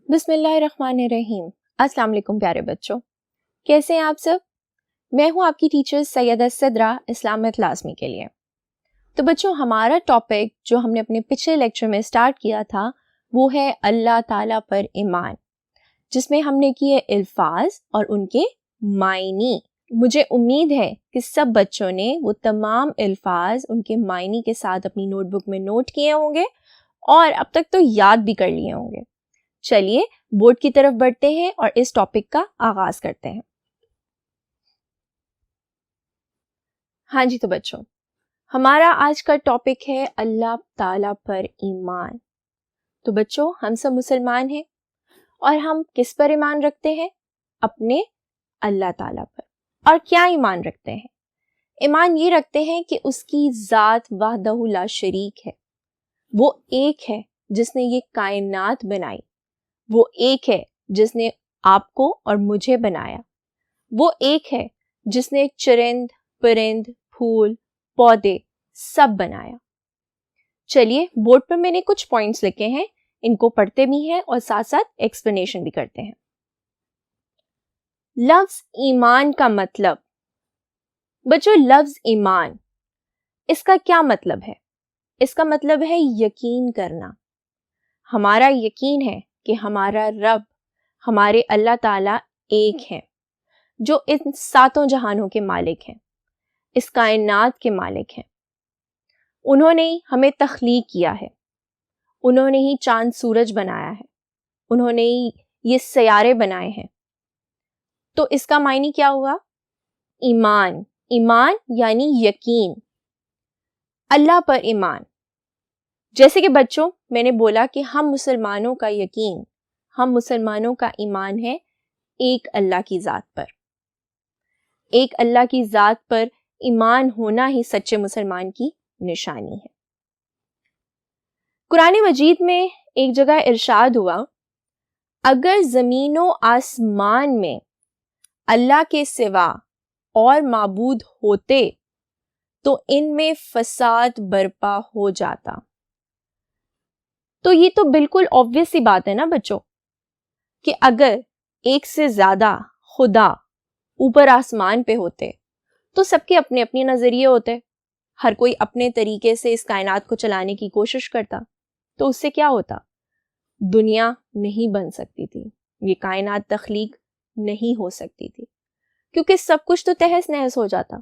بسم اللہ الرحمن الرحیم۔ السلام علیکم پیارے بچوں، کیسے ہیں آپ سب؟ میں ہوں آپ کی ٹیچر سیدہ صدرہ اسلامت لازمی کے لیے۔ تو بچوں، ہمارا ٹاپک جو ہم نے اپنے پچھلے لیکچر میں سٹارٹ کیا تھا وہ ہے اللہ تعالیٰ پر ایمان، جس میں ہم نے کیے الفاظ اور ان کے معنی۔ مجھے امید ہے کہ سب بچوں نے وہ تمام الفاظ ان کے معنی کے ساتھ اپنی نوٹ بک میں نوٹ کیے ہوں گے اور اب تک تو یاد بھی کر لیے ہوں گے۔ چلیے بورڈ کی طرف بڑھتے ہیں اور اس ٹاپک کا آغاز کرتے ہیں۔ ہاں جی، تو بچوں، ہمارا آج کا ٹاپک ہے اللہ تعالیٰ پر ایمان۔ تو بچوں، ہم سب مسلمان ہیں اور ہم کس پر ایمان رکھتے ہیں؟ اپنے اللہ تعالیٰ پر۔ اور کیا ایمان رکھتے ہیں؟ ایمان یہ رکھتے ہیں کہ اس کی ذات وحدہ لا شریک ہے، وہ ایک ہے جس نے یہ کائنات بنائی، وہ ایک ہے جس نے آپ کو اور مجھے بنایا، وہ ایک ہے جس نے چرند، پرند، پھول، پودے سب بنایا۔ چلیے بورڈ پر میں نے کچھ پوائنٹس لکھے ہیں، ان کو پڑھتے بھی ہیں اور ساتھ ساتھ ایکسپلینیشن بھی کرتے ہیں۔ لفظ ایمان کا مطلب، بچوں لفظ ایمان اس کا کیا مطلب ہے؟ اس کا مطلب ہے یقین کرنا۔ ہمارا یقین ہے کہ ہمارا رب، ہمارے اللہ تعالیٰ ایک ہے، جو ان ساتوں جہانوں کے مالک ہیں، اس کائنات کے مالک ہیں۔ انہوں نے ہی ہمیں تخلیق کیا ہے، انہوں نے ہی چاند سورج بنایا ہے، انہوں نے ہی یہ سیارے بنائے ہیں۔ تو اس کا معنی کیا ہوا؟ ایمان۔ ایمان یعنی یقین، اللہ پر ایمان۔ جیسے کہ بچوں میں نے بولا کہ ہم مسلمانوں کا یقین، ہم مسلمانوں کا ایمان ہے ایک اللہ کی ذات پر۔ ایک اللہ کی ذات پر ایمان ہونا ہی سچے مسلمان کی نشانی ہے۔ قرآن مجید میں ایک جگہ ارشاد ہوا، اگر زمین و آسمان میں اللہ کے سوا اور معبود ہوتے تو ان میں فساد برپا ہو جاتا۔ تو یہ تو بالکل obvious سی بات ہے نا بچوں، کہ اگر ایک سے زیادہ خدا اوپر آسمان پہ ہوتے تو سب کے اپنے اپنے نظریے ہوتے، ہر کوئی اپنے طریقے سے اس کائنات کو چلانے کی کوشش کرتا، تو اس سے کیا ہوتا؟ دنیا نہیں بن سکتی تھی، یہ کائنات تخلیق نہیں ہو سکتی تھی، کیونکہ سب کچھ تو تہس نہس ہو جاتا۔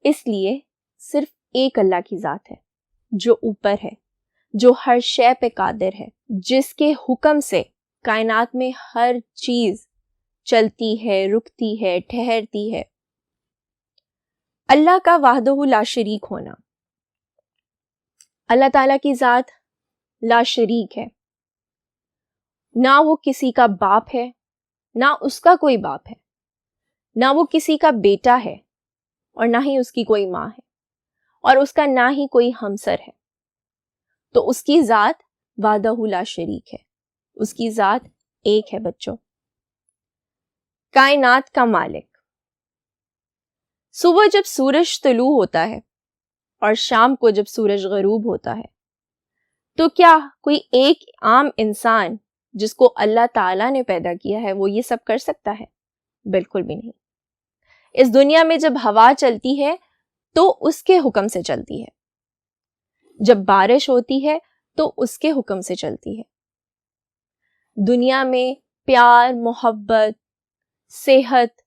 اس لیے صرف ایک اللہ کی ذات ہے جو اوپر ہے، جو ہر شے پہ قادر ہے، جس کے حکم سے کائنات میں ہر چیز چلتی ہے، رکتی ہے، ٹھہرتی ہے۔ اللہ کا وحدہ لا شریک ہونا، اللہ تعالیٰ کی ذات لا شریک ہے، نہ وہ کسی کا باپ ہے، نہ اس کا کوئی باپ ہے، نہ وہ کسی کا بیٹا ہے، اور نہ ہی اس کی کوئی ماں ہے، اور اس کا نہ ہی کوئی ہمسر ہے۔ تو اس کی ذات وحدہ لا شریک ہے، اس کی ذات ایک ہے بچوں۔ کائنات کا مالک، صبح جب سورج طلوع ہوتا ہے اور شام کو جب سورج غروب ہوتا ہے، تو کیا کوئی ایک عام انسان جس کو اللہ تعالیٰ نے پیدا کیا ہے وہ یہ سب کر سکتا ہے؟ بالکل بھی نہیں۔ اس دنیا میں جب ہوا چلتی ہے تو اس کے حکم سے چلتی ہے، جب بارش ہوتی ہے تو اس کے حکم سے چلتی ہے۔ دنیا میں پیار، محبت، صحت،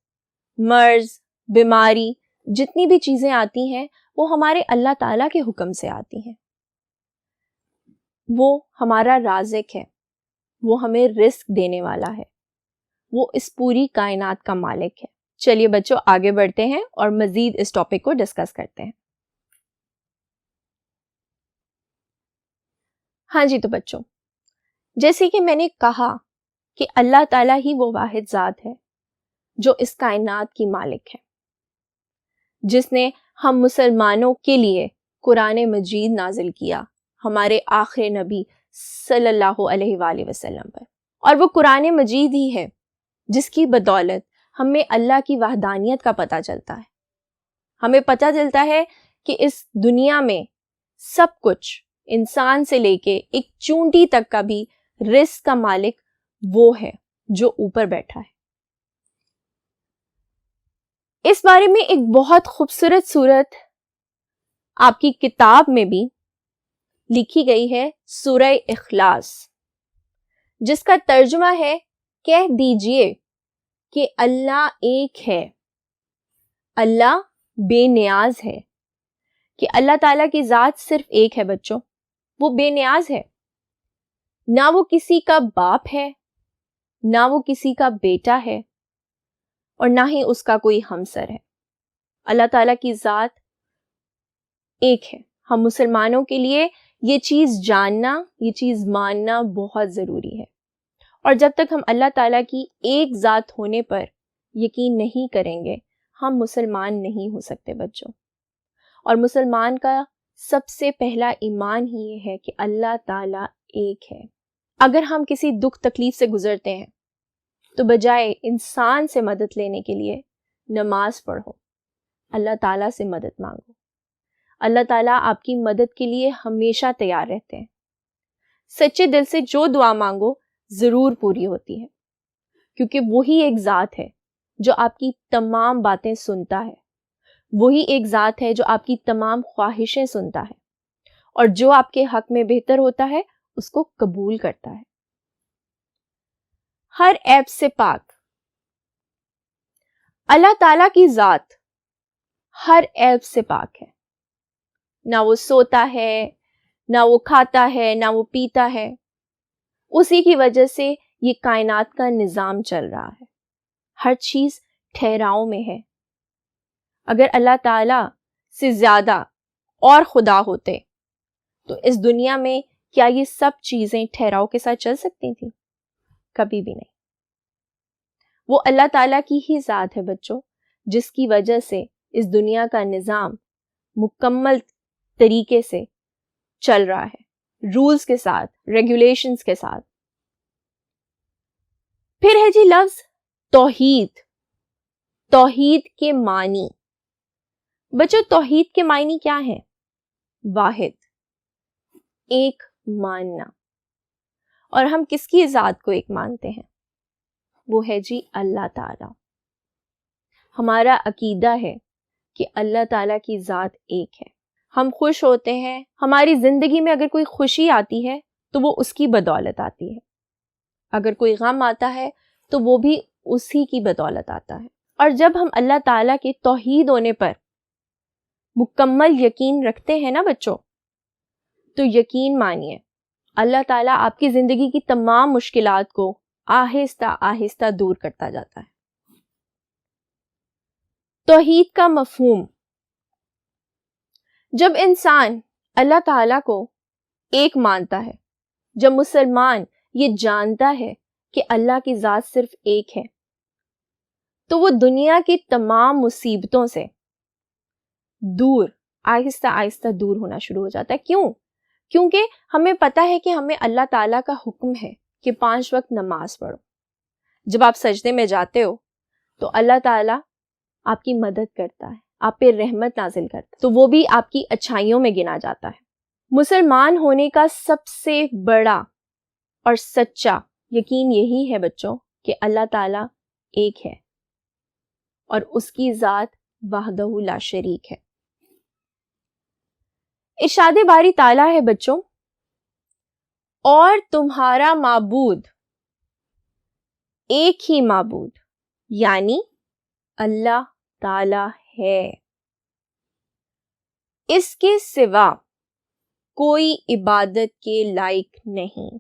مرض، بیماری، جتنی بھی چیزیں آتی ہیں وہ ہمارے اللہ تعالیٰ کے حکم سے آتی ہیں۔ وہ ہمارا رازق ہے، وہ ہمیں رزق دینے والا ہے، وہ اس پوری کائنات کا مالک ہے۔ چلیے بچوں آگے بڑھتے ہیں اور مزید اس ٹاپک کو ڈسکس کرتے ہیں۔ ہاں جی، تو بچوں جیسے کہ میں نے کہا کہ اللہ تعالیٰ ہی وہ واحد ذات ہے جو اس کائنات کی مالک ہے، جس نے ہم مسلمانوں کے لیے قرآن مجید نازل کیا ہمارے آخر نبی صلی اللہ علیہ وآلہ وسلم پر۔ اور وہ قرآن مجید ہی ہے جس کی بدولت ہمیں اللہ کی وحدانیت کا پتہ چلتا ہے۔ ہمیں پتہ چلتا ہے کہ اس دنیا میں سب کچھ، انسان سے لے کے ایک چونٹی تک کا بھی رزق کا مالک وہ ہے جو اوپر بیٹھا ہے۔ اس بارے میں ایک بہت خوبصورت صورت آپ کی کتاب میں بھی لکھی گئی ہے، سورہ اخلاص، جس کا ترجمہ ہے کہہ دیجئے کہ اللہ ایک ہے، اللہ بے نیاز ہے، کہ اللہ تعالیٰ کی ذات صرف ایک ہے بچوں، وہ بے نیاز ہے، نہ وہ کسی کا باپ ہے، نہ وہ کسی کا بیٹا ہے، اور نہ ہی اس کا کوئی ہمسر ہے۔ اللہ تعالیٰ کی ذات ایک ہے۔ ہم مسلمانوں کے لیے یہ چیز جاننا، یہ چیز ماننا بہت ضروری ہے، اور جب تک ہم اللہ تعالیٰ کی ایک ذات ہونے پر یقین نہیں کریں گے، ہم مسلمان نہیں ہو سکتے بچوں۔ اور مسلمان کا سب سے پہلا ایمان ہی یہ ہے کہ اللہ تعالیٰ ایک ہے۔ اگر ہم کسی دکھ تکلیف سے گزرتے ہیں تو بجائے انسان سے مدد لینے کے لیے نماز پڑھو، اللہ تعالیٰ سے مدد مانگو۔ اللہ تعالیٰ آپ کی مدد کے لیے ہمیشہ تیار رہتے ہیں۔ سچے دل سے جو دعا مانگو ضرور پوری ہوتی ہے، کیونکہ وہی ایک ذات ہے جو آپ کی تمام باتیں سنتا ہے، وہی ایک ذات ہے جو آپ کی تمام خواہشیں سنتا ہے، اور جو آپ کے حق میں بہتر ہوتا ہے اس کو قبول کرتا ہے۔ ہر عیب سے پاک اللہ تعالیٰ کی ذات ہر عیب سے پاک ہے۔ نہ وہ سوتا ہے، نہ وہ کھاتا ہے، نہ وہ پیتا ہے، اسی کی وجہ سے یہ کائنات کا نظام چل رہا ہے۔ ہر چیز ٹھہراؤ میں ہے۔ اگر اللہ تعالیٰ سے زیادہ اور خدا ہوتے تو اس دنیا میں کیا یہ سب چیزیں ٹھہراؤ کے ساتھ چل سکتی تھیں؟ کبھی بھی نہیں۔ وہ اللہ تعالیٰ کی ہی ذات ہے بچوں، جس کی وجہ سے اس دنیا کا نظام مکمل طریقے سے چل رہا ہے، رولز کے ساتھ، ریگولیشنز کے ساتھ۔ پھر ہے جی لفظ توحید۔ توحید کے معنی بچوں، توحید کے معنی کیا ہیں؟ واحد، ایک ماننا۔ اور ہم کس کی ذات کو ایک مانتے ہیں؟ وہ ہے جی اللہ تعالی۔ ہمارا عقیدہ ہے کہ اللہ تعالیٰ کی ذات ایک ہے۔ ہم خوش ہوتے ہیں، ہماری زندگی میں اگر کوئی خوشی آتی ہے تو وہ اس کی بدولت آتی ہے، اگر کوئی غم آتا ہے تو وہ بھی اسی کی بدولت آتا ہے۔ اور جب ہم اللہ تعالیٰ کے توحید ہونے پر مکمل یقین رکھتے ہیں نا بچوں، تو یقین مانیے اللہ تعالیٰ آپ کی زندگی کی تمام مشکلات کو آہستہ آہستہ دور کرتا جاتا ہے۔ توحید کا مفہوم، جب انسان اللہ تعالیٰ کو ایک مانتا ہے، جب مسلمان یہ جانتا ہے کہ اللہ کی ذات صرف ایک ہے، تو وہ دنیا کی تمام مصیبتوں سے دور، آہستہ آہستہ دور ہونا شروع ہو جاتا ہے۔ کیوں؟ کیونکہ ہمیں پتہ ہے کہ ہمیں اللہ تعالیٰ کا حکم ہے کہ 5 وقت نماز پڑھو۔ جب آپ سجدے میں جاتے ہو تو اللہ تعالیٰ آپ کی مدد کرتا ہے، آپ پہ رحمت نازل کرتا ہے، تو وہ بھی آپ کی اچھائیوں میں گنا جاتا ہے۔ مسلمان ہونے کا سب سے بڑا اور سچا یقین یہی ہے بچوں کہ اللہ تعالیٰ ایک ہے اور اس کی ذات وحدہ لا شریک ہے۔ ارشاد باری تعالیٰ ہے بچوں، اور تمہارا معبود ایک ہی معبود یعنی اللہ تعالیٰ ہے، اس کے سوا کوئی عبادت کے لائق نہیں۔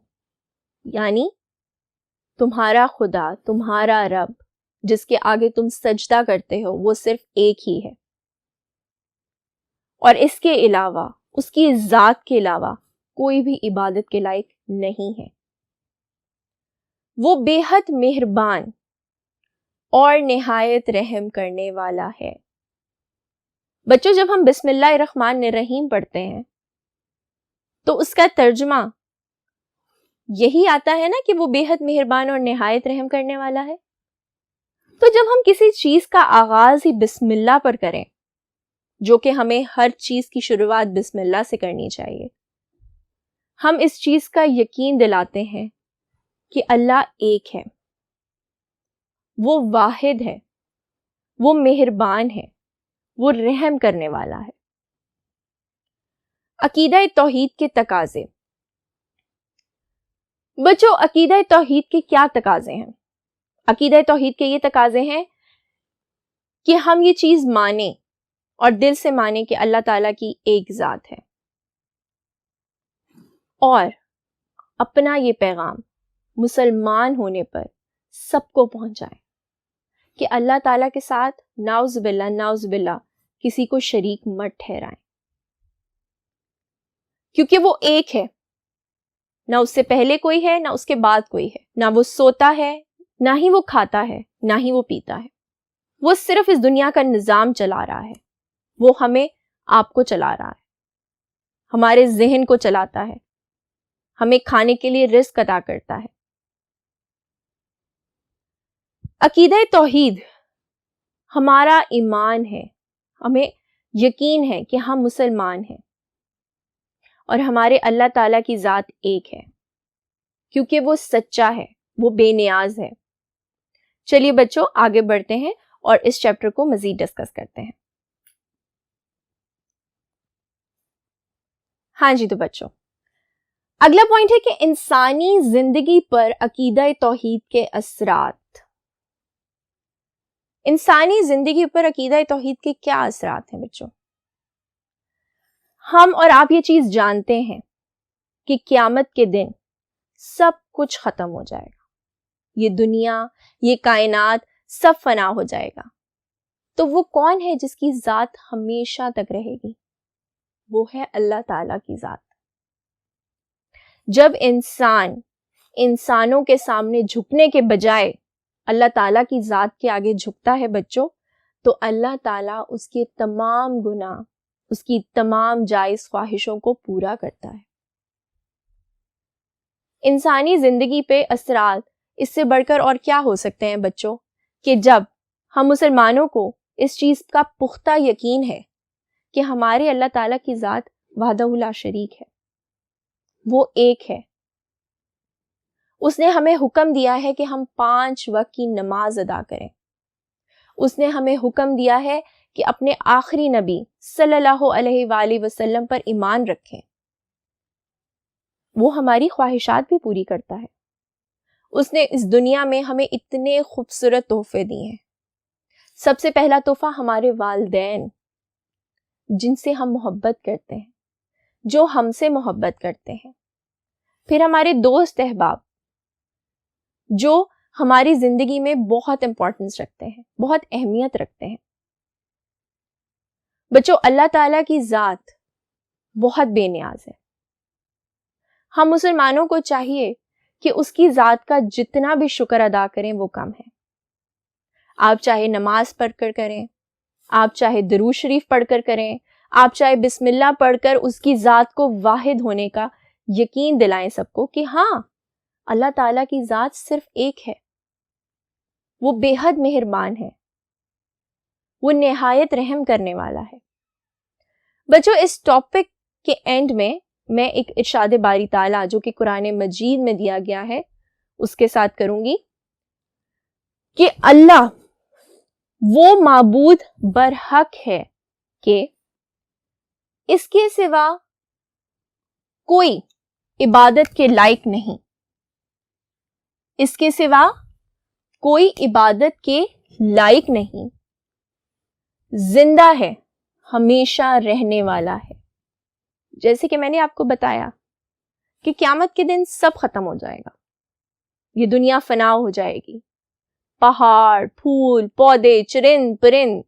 یعنی تمہارا خدا، تمہارا رب جس کے آگے تم سجدہ کرتے ہو، وہ صرف ایک ہی ہے، اور اس کے علاوہ، اس کی ذات کے علاوہ کوئی بھی عبادت کے لائق نہیں ہے۔ وہ بے حد مہربان اور نہایت رحم کرنے والا ہے۔ بچوں، جب ہم بسم اللہ الرحمن الرحیم پڑھتے ہیں تو اس کا ترجمہ یہی آتا ہے نا کہ وہ بے حد مہربان اور نہایت رحم کرنے والا ہے۔ تو جب ہم کسی چیز کا آغاز ہی بسم اللہ پر کریں، جو کہ ہمیں ہر چیز کی شروعات بسم اللہ سے کرنی چاہیے، ہم اس چیز کا یقین دلاتے ہیں کہ اللہ ایک ہے، وہ واحد ہے، وہ مہربان ہے، وہ رحم کرنے والا ہے۔ عقیدہ توحید کے تقاضے۔ بچوں، عقیدہ توحید کے کیا تقاضے ہیں؟ عقیدہ توحید کے یہ تقاضے ہیں کہ ہم یہ چیز مانیں اور دل سے مانیں کہ اللہ تعالیٰ کی ایک ذات ہے، اور اپنا یہ پیغام مسلمان ہونے پر سب کو پہنچائیں کہ اللہ تعالیٰ کے ساتھ نعوذ باللہ کسی کو شریک مت ٹھہرائیں، کیونکہ وہ ایک ہے، نہ اس سے پہلے کوئی ہے، نہ اس کے بعد کوئی ہے، نہ وہ سوتا ہے، نہ ہی وہ کھاتا ہے، نہ ہی وہ پیتا ہے۔ وہ صرف اس دنیا کا نظام چلا رہا ہے، وہ ہمیں آپ کو چلا رہا ہے، ہمارے ذہن کو چلاتا ہے، ہمیں کھانے کے لیے رزق عطا کرتا ہے۔ عقیدہ توحید ہمارا ایمان ہے، ہمیں یقین ہے کہ ہم مسلمان ہیں اور ہمارے اللہ تعالیٰ کی ذات ایک ہے، کیونکہ وہ سچا ہے، وہ بے نیاز ہے۔ چلیے بچوں آگے بڑھتے ہیں اور اس چیپٹر کو مزید ڈسکس کرتے ہیں۔ ہاں جی، تو بچوں اگلا پوائنٹ ہے کہ انسانی زندگی پر عقیدہ توحید کے اثرات۔ انسانی زندگی پر عقیدہ توحید کے کیا اثرات ہیں بچوں؟ ہم اور آپ یہ چیز جانتے ہیں کہ قیامت کے دن سب کچھ ختم ہو جائے گا، یہ دنیا، یہ کائنات سب فنا ہو جائے گا، تو وہ کون ہے جس کی ذات ہمیشہ تک رہے گی؟ وہ ہے اللہ تعالیٰ کی ذات۔ جب انسان انسانوں کے سامنے جھکنے کے بجائے اللہ تعالیٰ کی ذات کے آگے جھکتا ہے بچوں، تو اللہ تعالیٰ اس کے تمام گناہ، اس کی تمام جائز خواہشوں کو پورا کرتا ہے۔ انسانی زندگی پہ اثرات اس سے بڑھ کر اور کیا ہو سکتے ہیں بچوں، کہ جب ہم مسلمانوں کو اس چیز کا پختہ یقین ہے کہ ہمارے اللہ تعالیٰ کی ذات وحدہ لا شریک ہے، وہ ایک ہے، اس نے ہمیں حکم دیا ہے کہ ہم 5 وقت کی نماز ادا کریں، اس نے ہمیں حکم دیا ہے کہ اپنے آخری نبی صلی اللہ علیہ وآلہ وسلم پر ایمان رکھیں، وہ ہماری خواہشات بھی پوری کرتا ہے۔ اس نے اس دنیا میں ہمیں اتنے خوبصورت تحفے دیے ہیں۔ سب سے پہلا تحفہ ہمارے والدین، جن سے ہم محبت کرتے ہیں، جو ہم سے محبت کرتے ہیں۔ پھر ہمارے دوست احباب، جو ہماری زندگی میں بہت امپورٹنس رکھتے ہیں، بہت اہمیت رکھتے ہیں۔ بچوں، اللہ تعالیٰ کی ذات بہت بے نیاز ہے۔ ہم مسلمانوں کو چاہیے کہ اس کی ذات کا جتنا بھی شکر ادا کریں وہ کم ہے۔ آپ چاہے نماز پڑھ کر کریں، آپ چاہے درود شریف پڑھ کر کریں، آپ چاہے بسم اللہ پڑھ کر اس کی ذات کو واحد ہونے کا یقین دلائیں سب کو کہ ہاں، اللہ تعالیٰ کی ذات صرف ایک ہے، وہ بے حد مہربان ہے، وہ نہایت رحم کرنے والا ہے۔ بچوں، اس ٹاپک کے اینڈ میں ایک ارشاد باری تعالیٰ جو کہ قرآن مجید میں دیا گیا ہے اس کے ساتھ کروں گی کہ اللہ وہ معبود برحق ہے کہ اس کے سوا کوئی عبادت کے لائق نہیں، اس کے سوا کوئی عبادت کے لائق نہیں، زندہ ہے، ہمیشہ رہنے والا ہے۔ جیسے کہ میں نے آپ کو بتایا کہ قیامت کے دن سب ختم ہو جائے گا، یہ دنیا فنا ہو جائے گی، پہاڑ، پھول، پودے، چرند پرند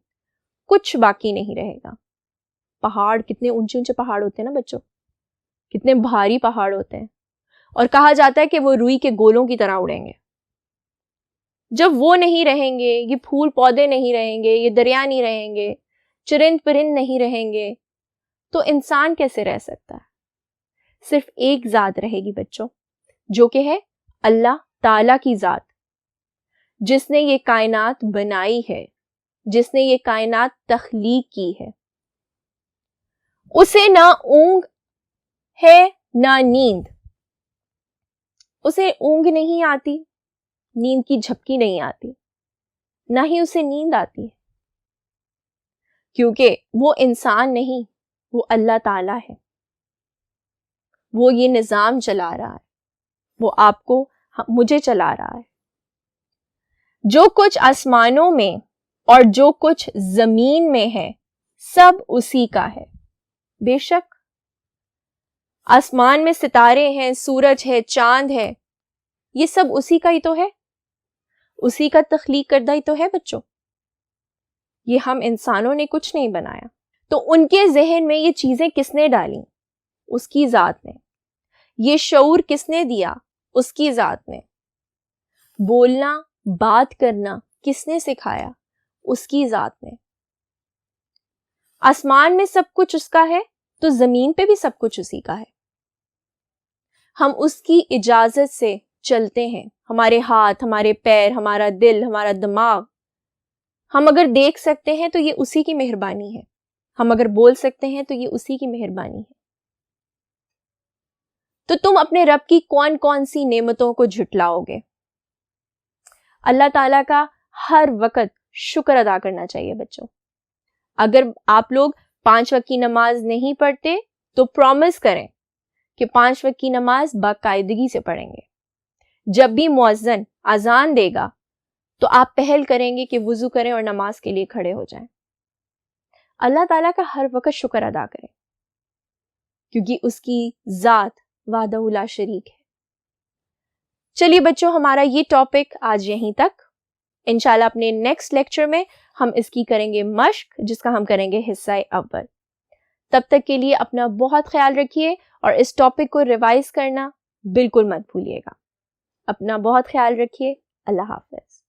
کچھ باقی نہیں رہے گا۔ پہاڑ، کتنے اونچے اونچے پہاڑ ہوتے ہیں نا بچوں، کتنے بھاری پہاڑ ہوتے ہیں، اور کہا جاتا ہے کہ وہ روئی کے گولوں کی طرح اڑیں گے۔ جب وہ نہیں رہیں گے، یہ پھول پودے نہیں رہیں گے، یہ دریا نہیں رہیں گے، چرند پرند نہیں رہیں گے، تو انسان کیسے رہ سکتا ہے؟ صرف ایک ذات رہے گی بچوں، جو کہ ہے اللہ تعالیٰ کی ذات، جس نے یہ کائنات بنائی ہے، جس نے یہ کائنات تخلیق کی ہے۔ اسے نہ اونگ ہے نہ نیند، اسے اونگ نہیں آتی, نیند کی جھپکی نہیں آتی, نہ ہی اسے نیند آتی ہے, کیونکہ وہ انسان نہیں, وہ اللہ تعالیٰ ہے. وہ یہ نظام چلا رہا ہے, وہ آپ کو مجھے چلا رہا ہے. جو کچھ آسمانوں میں اور جو کچھ زمین میں ہے سب اسی کا ہے. بے شک آسمان میں ستارے ہیں, سورج ہے, چاند ہے, یہ سب اسی کا ہی تو ہے, اسی کا تخلیق کردہ ہی تو ہے بچوں. یہ ہم انسانوں نے کچھ نہیں بنایا. تو ان کے ذہن میں یہ چیزیں کس نے ڈالیں؟ اس کی ذات نے. یہ شعور کس نے دیا؟ اس کی ذات نے. بولنا, بات کرنا کس نے سکھایا؟ اس کی ذات نے. آسمان میں سب کچھ اس کا ہے تو زمین پہ بھی سب کچھ اسی کا ہے. ہم اس کی اجازت سے چلتے ہیں. ہمارے ہاتھ, ہمارے پیر, ہمارا دل, ہمارا دماغ, ہم اگر دیکھ سکتے ہیں تو یہ اسی کی مہربانی ہے. ہم اگر بول سکتے ہیں تو یہ اسی کی مہربانی ہے. تو تم اپنے رب کی کون کون سی نعمتوں کو جھٹلاؤ گے؟ اللہ تعالیٰ کا ہر وقت شکر ادا کرنا چاہیے بچوں. اگر آپ لوگ 5 وقت کی نماز نہیں پڑھتے تو پرومس کریں کہ 5 وقت کی نماز باقاعدگی سے پڑھیں گے. جب بھی مؤذن اذان دے گا تو آپ پہل کریں گے کہ وضو کریں اور نماز کے لیے کھڑے ہو جائیں. اللہ تعالیٰ کا ہر وقت شکر ادا کریں, کیونکہ اس کی ذات وحدہ لا شریک ہے. چلیے بچوں, ہمارا یہ ٹاپک آج یہیں تک. انشاءاللہ اپنے نیکسٹ لیکچر میں ہم اس کی کریں گے مشق, جس کا ہم کریں گے حصہ اول. تب تک کے لیے اپنا بہت خیال رکھیے اور اس ٹاپک کو ریوائز کرنا بالکل مت بھولیے گا. اپنا بہت خیال رکھیے. اللہ حافظ.